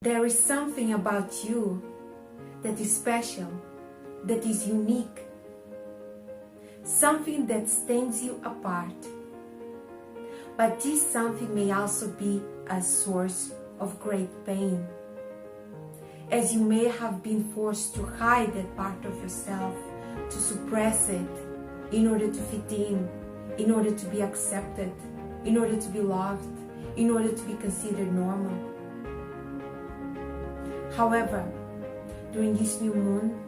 There is something about you that is special, that is unique, something that stands you apart. But this something may also be a source of great pain, as you may have been forced to hide that part of yourself, to suppress it in order to fit in order to be accepted, in order to be loved, in order to be considered normal. However, during this new moon,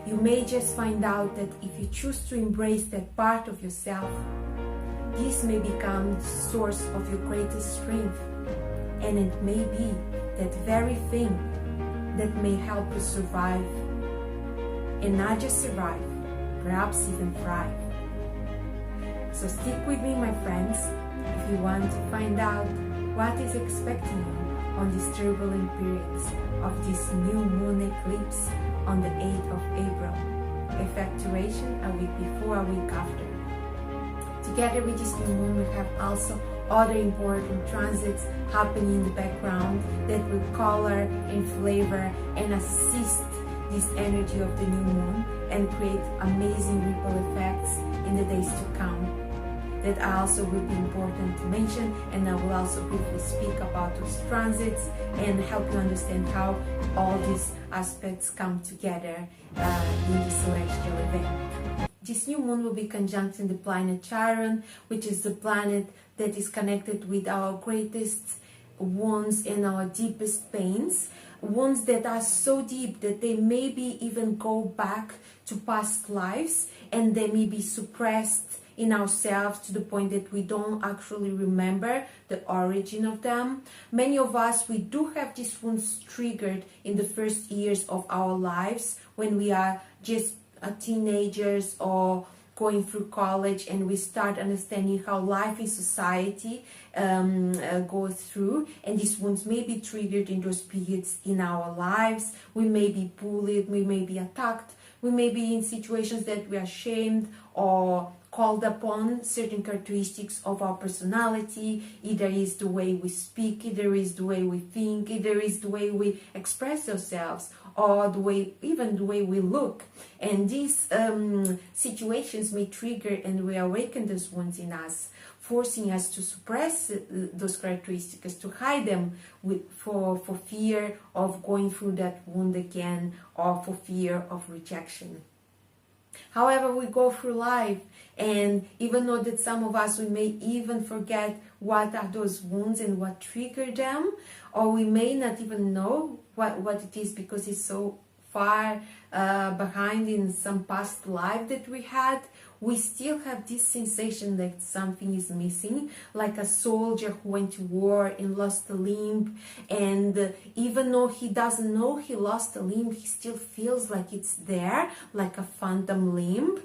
you may just find out that if you choose to embrace that part of yourself, this may become the source of your greatest strength, and it may be that very thing that may help you survive, and not just survive, perhaps even thrive. So stick with me, my friends, if you want to find out what is expecting you on these turbulent periods of this new moon eclipse on the 8th of April, effectuation a week before, a week after. Together with this new moon, we have also other important transits happening in the background that will color and flavor and assist this energy of the new moon and create amazing ripple effects in the days to come. That also will be important to mention, and I will also briefly speak about those transits and help you understand how all these aspects come together in this celestial event. This new moon will be conjuncting the planet Chiron, which is the planet that is connected with our greatest wounds and our deepest pains, wounds that are so deep that they maybe even go back to past lives, and they may be suppressed in ourselves to the point that we don't actually remember the origin of them. Many of us, we do have these wounds triggered in the first years of our lives when we are just teenagers or going through college, and we start understanding how life in society goes through, and these wounds may be triggered in those periods in our lives. We may be bullied, we may be attacked, we may be in situations that we are shamed or called upon certain characteristics of our personality. Either is the way we speak, either is the way we think, either is the way we express ourselves, or even the way we look. And these situations may trigger and reawaken those wounds in us, forcing us to suppress those characteristics, to hide them for fear of going through that wound again, or for fear of rejection. However, we go through life, and even though that some of us, we may even forget what are those wounds and what triggered them, or we may not even know what it is because it's so far behind in some past life that we had, we still have this sensation that something is missing, like a soldier who went to war and lost a limb, and even though he doesn't know he lost a limb, he still feels like it's there, like a phantom limb,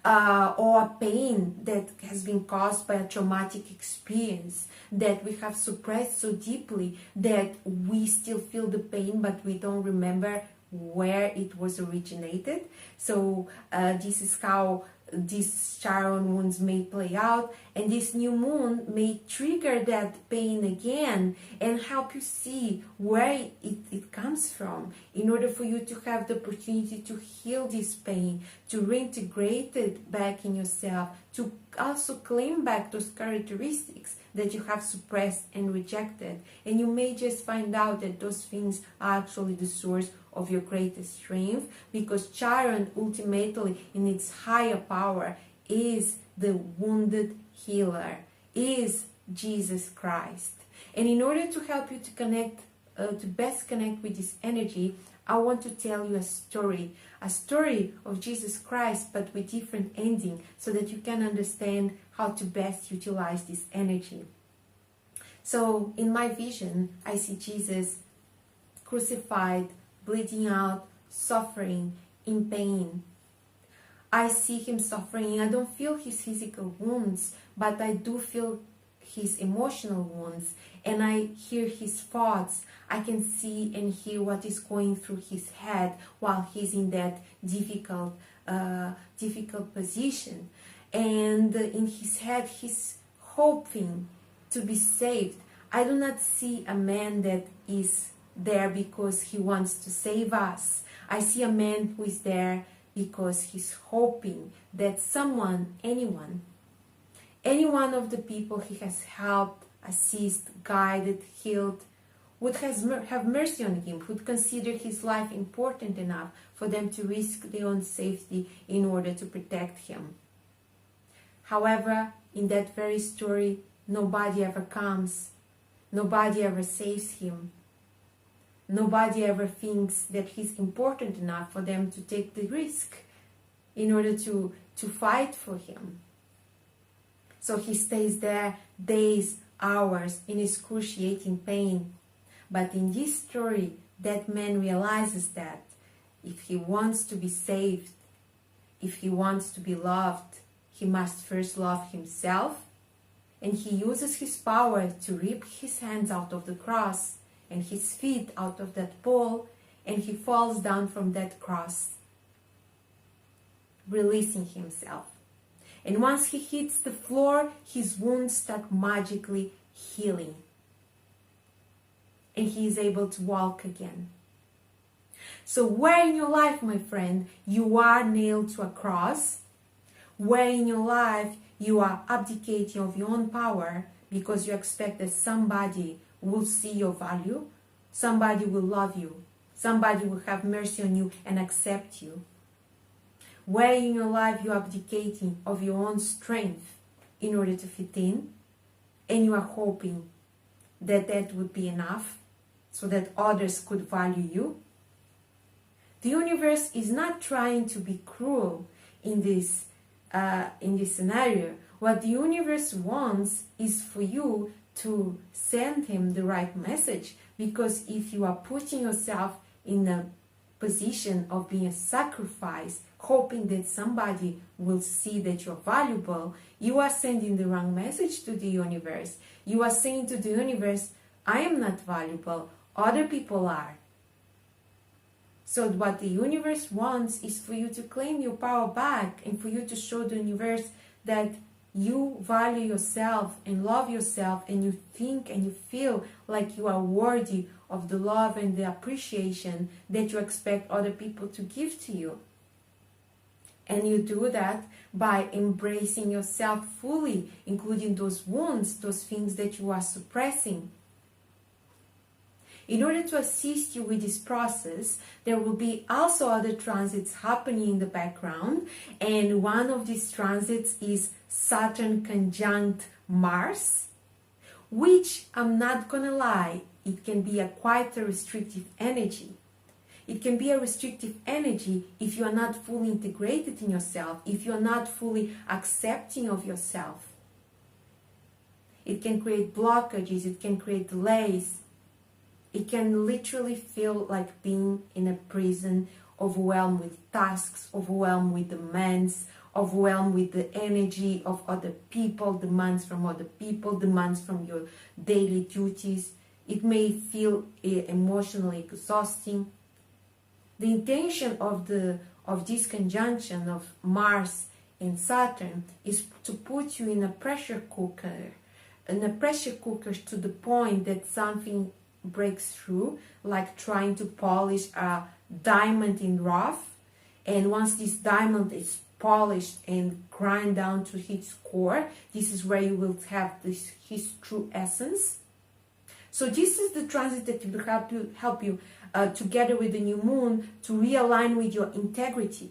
or a pain that has been caused by a traumatic experience that we have suppressed so deeply that we still feel the pain, but we don't remember where it was originated. So this is how these Chiron wounds may play out, and this new moon may trigger that pain again and help you see where it comes from, in order for you to have the opportunity to heal this pain, to reintegrate it back in yourself, to also claim back those characteristics that you have suppressed and rejected. And you may just find out that those things are actually the source of your greatest strength, because Chiron ultimately in its higher power is the wounded healer, is Jesus Christ. And in order to help you to connect, to best connect with this energy, I want to tell you a story of Jesus Christ, but with different ending, so that you can understand how to best utilize this energy. So in my vision, I see Jesus crucified, bleeding out, suffering, in pain. I see him suffering. I don't feel his physical wounds, but I do feel his emotional wounds, and I hear his thoughts. I can see and hear what is going through his head while he's in that difficult position. And in his head, he's hoping to be saved. I do not see a man that is there because he wants to save us. I see a man who is there because he's hoping that someone, any one of the people he has helped, assist, guided, healed, would have mercy on him, would consider his life important enough for them to risk their own safety in order to protect him. However, in that very story, nobody ever comes, nobody ever saves him, nobody ever thinks that he's important enough for them to take the risk in order to fight for him. So he stays there days, hours in excruciating pain. But in this story, that man realizes that if he wants to be saved, if he wants to be loved, he must first love himself. And he uses his power to rip his hands out of the cross and his feet out of that pole, and he falls down from that cross, releasing himself. And once he hits the floor, his wounds start magically healing. And he is able to walk again. So where in your life, my friend, you are nailed to a cross, where in your life you are abdicating of your own power because you expect that somebody will see your value, somebody will love you, somebody will have mercy on you and accept you. Where in your life you are abdicating of your own strength in order to fit in, and you are hoping that that would be enough so that others could value you. The universe is not trying to be cruel in this scenario. What the universe wants is for you to send him the right message, because if you are putting yourself in a position of being a sacrifice, hoping that somebody will see that you're valuable, you are sending the wrong message to the universe. You are saying to the universe, I am not valuable, other people are. So what the universe wants is for you to claim your power back and for you to show the universe that you value yourself and love yourself, and you think and you feel like you are worthy of the love and the appreciation that you expect other people to give to you. And you do that by embracing yourself fully, including those wounds, those things that you are suppressing. In order to assist you with this process, there will be also other transits happening in the background. And one of these transits is Saturn conjunct Mars, which, I'm not gonna lie, it can be quite a restrictive energy. It can be a restrictive energy if you are not fully integrated in yourself, if you are not fully accepting of yourself. It can create blockages, it can create delays. It can literally feel like being in a prison, overwhelmed with tasks, overwhelmed with demands, overwhelmed with the energy of other people, demands from other people, demands from your daily duties. It may feel emotionally exhausting. The intention of this conjunction of Mars and Saturn is to put you in a pressure cooker to the point that something breaks through, like trying to polish a diamond in rough. And once this diamond is polished and grind down to its core, this is where you will have his true essence. So this is the transit that will help you together with the new moon to realign with your integrity.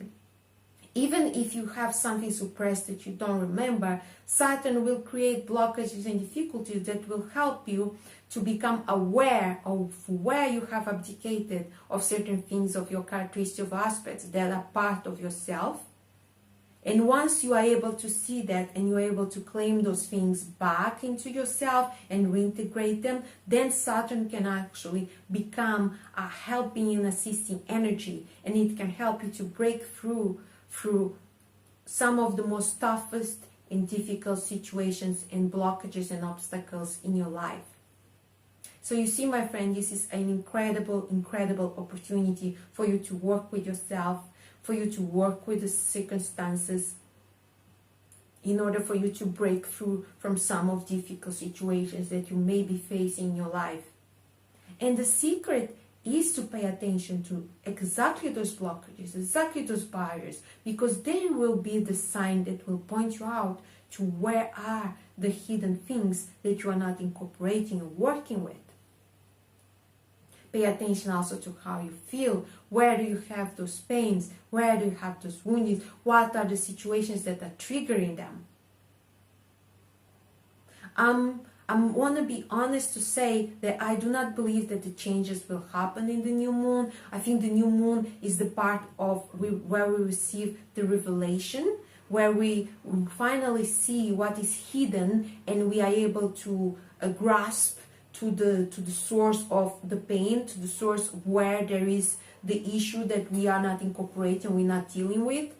Even if you have something suppressed that you don't remember, Saturn will create blockages and difficulties that will help you to become aware of where you have abdicated of certain things, of your characteristics, of aspects that are part of yourself. And once you are able to see that and you're able to claim those things back into yourself and reintegrate them, then Saturn can actually become a helping and assisting energy, and it can help you to break through some of the most toughest and difficult situations and blockages and obstacles in your life. So you see, my friend, this is an incredible opportunity for you to work with yourself, for you to work with the circumstances in order for you to break through from some of difficult situations that you may be facing in your life. And the secret is to pay attention to exactly those blockages, exactly those barriers, because they will be the sign that will point you out to where are the hidden things that you are not incorporating or working with. Pay attention also to how you feel. Where do you have those pains? Where do you have those wounds? What are the situations that are triggering them? I want to be honest to say that I do not believe that the changes will happen in the new moon. I think the new moon is the part of where we receive the revelation, where we finally see what is hidden, and we are able to grasp to the source of the pain, to the source where there is the issue that we are not incorporating, we're not dealing with.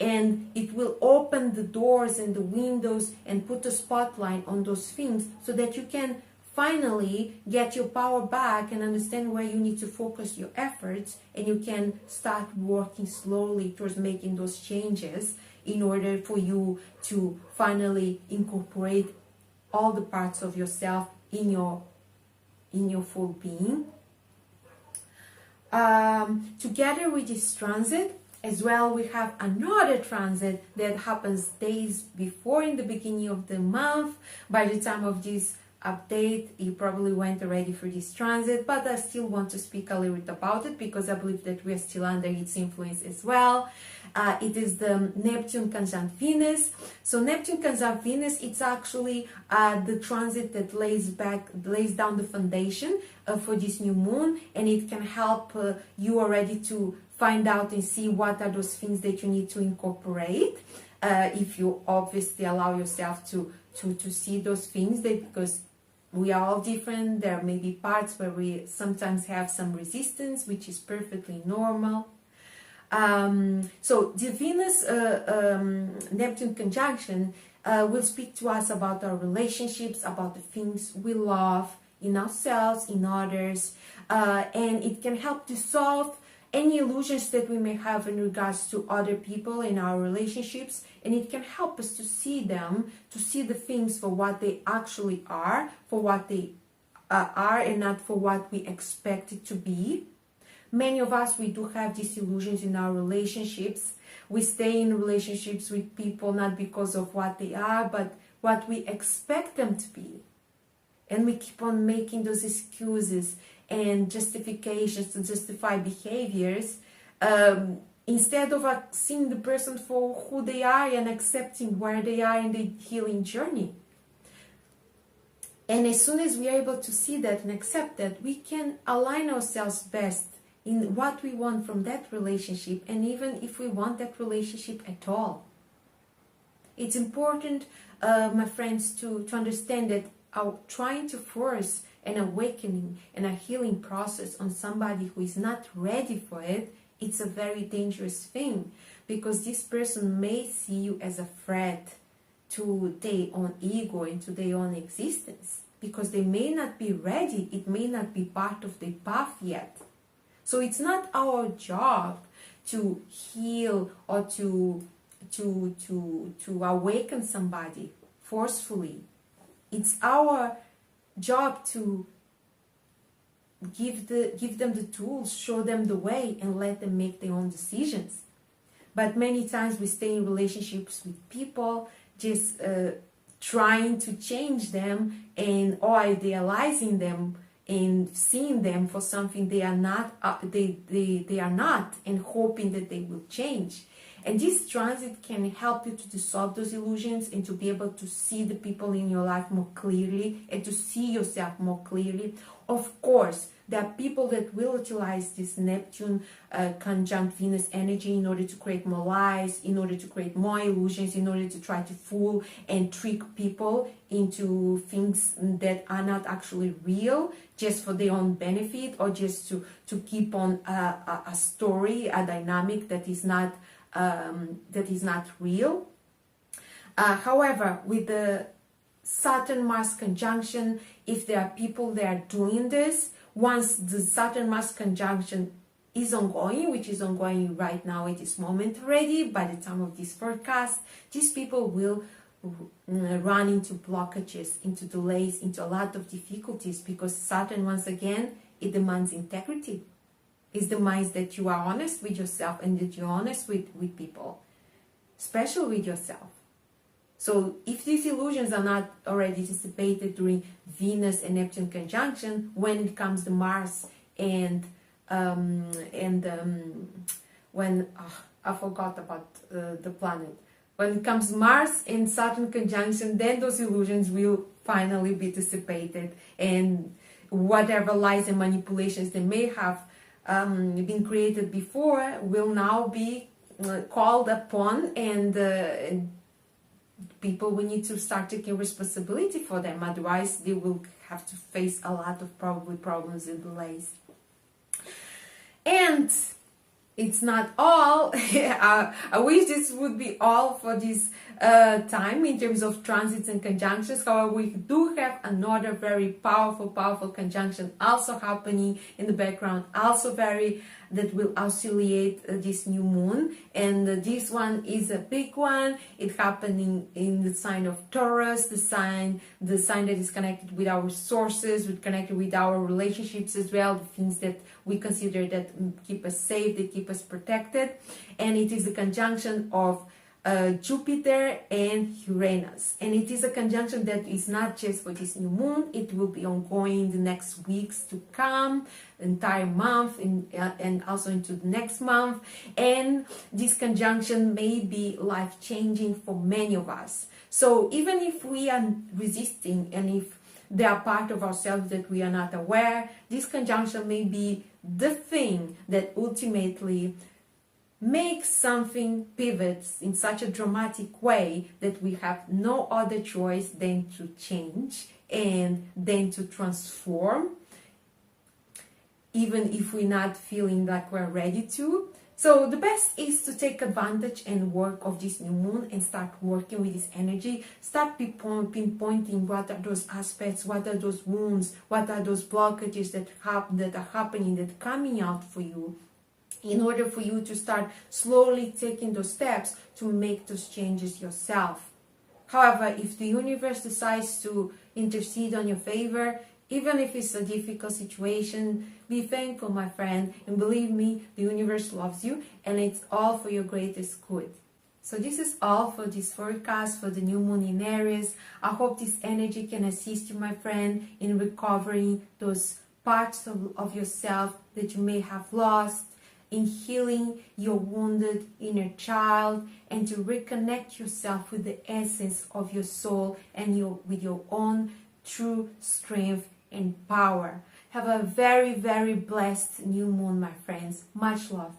And it will open the doors and the windows and put a spotlight on those things so that you can finally get your power back and understand where you need to focus your efforts, and you can start working slowly towards making those changes in order for you to finally incorporate all the parts of yourself in your full being. Together with this transit, as well, we have another transit that happens days before, in the beginning of the month. By the time of this update, you probably went already for this transit, but I still want to speak a little bit about it because I believe that we are still under its influence as well. It is the Neptune conjunct Venus. So Neptune conjunct Venus, it's actually the transit that lays down the foundation for this new moon, and it can help you already to find out and see what are those things that you need to incorporate. If you obviously allow yourself to see those things, because we are all different. There may be parts where we sometimes have some resistance, which is perfectly normal. So the Venus Neptune conjunction will speak to us about our relationships, about the things we love in ourselves, in others, and it can help dissolve any illusions that we may have in regards to other people in our relationships, and it can help us to see them, to see the things for what they actually are, for what they are, and not for what we expect it to be. Many of us, we do have these illusions in our relationships. We stay in relationships with people not because of what they are, but what we expect them to be. And we keep on making those excuses and justifications to justify behaviors, instead of seeing the person for who they are and accepting where they are in the healing journey. And as soon as we are able to see that and accept that, we can align ourselves best in what we want from that relationship, and even if we want that relationship at all. It's important, my friends, to understand that trying to force an awakening and a healing process on somebody who is not ready for it, it's a very dangerous thing, because this person may see you as a threat to their own ego and to their own existence, because they may not be ready. It may not be part of their path yet. So it's not our job to heal or to awaken somebody forcefully. It's our job to give them the tools, show them the way, and let them make their own decisions. But many times we stay in relationships with people just trying to change them, or idealizing them and seeing them for something they are not, they are not, and hoping that they will change. And this transit can help you to dissolve those illusions and to be able to see the people in your life more clearly and to see yourself more clearly. Of course, there are people that will utilize this Neptune conjunct Venus energy in order to create more lies, in order to create more illusions, in order to try to fool and trick people into things that are not actually real, just for their own benefit, or just to keep on a story, a dynamic that is not real. However, with the Saturn-Mars conjunction, if there are people that are doing this, once the Saturn-Mars conjunction is ongoing, which is ongoing right now at this moment already, by the time of this forecast, these people will run into blockages, into delays, into a lot of difficulties, because Saturn, once again, it demands integrity. It demands that you are honest with yourself and that you're honest with people, especially with yourself. So if these illusions are not already dissipated during Venus and Neptune conjunction, when it comes to Mars and when I forgot about the planet. When it comes Mars and Saturn conjunction, then those illusions will finally be dissipated, and whatever lies and manipulations they may have been created before will now be called upon, and people will need to start taking responsibility for them. Otherwise, they will have to face a lot of probably problems and delays. And it's not all. I wish this would be all for this time in terms of transits and conjunctions. However, we do have another very powerful conjunction also happening in the background, also that will oscillate this new moon, and this one is a big one. It's happening in the sign of Taurus, the sign that is connected with our sources, connected with our relationships as well, the things that we consider that keep us safe, that keep us protected. And it is a conjunction of Jupiter and Uranus, and it is a conjunction that is not just for this new moon. It will be ongoing the next weeks to come, entire month, and also into the next month. And this conjunction may be life-changing for many of us. So even if we are resisting, and if they are part of ourselves that we are not aware, this conjunction may be the thing that ultimately makes something pivots in such a dramatic way that we have no other choice than to change and then to transform, even if we're not feeling like we're ready to. So the best is to take advantage and work of this new moon and start working with this energy. Start pinpointing what are those aspects, what are those wounds, what are those blockages that are happening, that are coming out for you, in order for you to start slowly taking those steps to make those changes yourself. However, if the universe decides to intercede on your favor, even if it's a difficult situation, be thankful, my friend, and believe me, the universe loves you, and it's all for your greatest good. So this is all for this forecast for the new moon in Aries. I hope this energy can assist you, my friend, in recovering those parts of yourself that you may have lost, in healing your wounded inner child, and to reconnect yourself with the essence of your soul and with your own true strength and power. Have a very, very blessed new moon, my friends. Much love.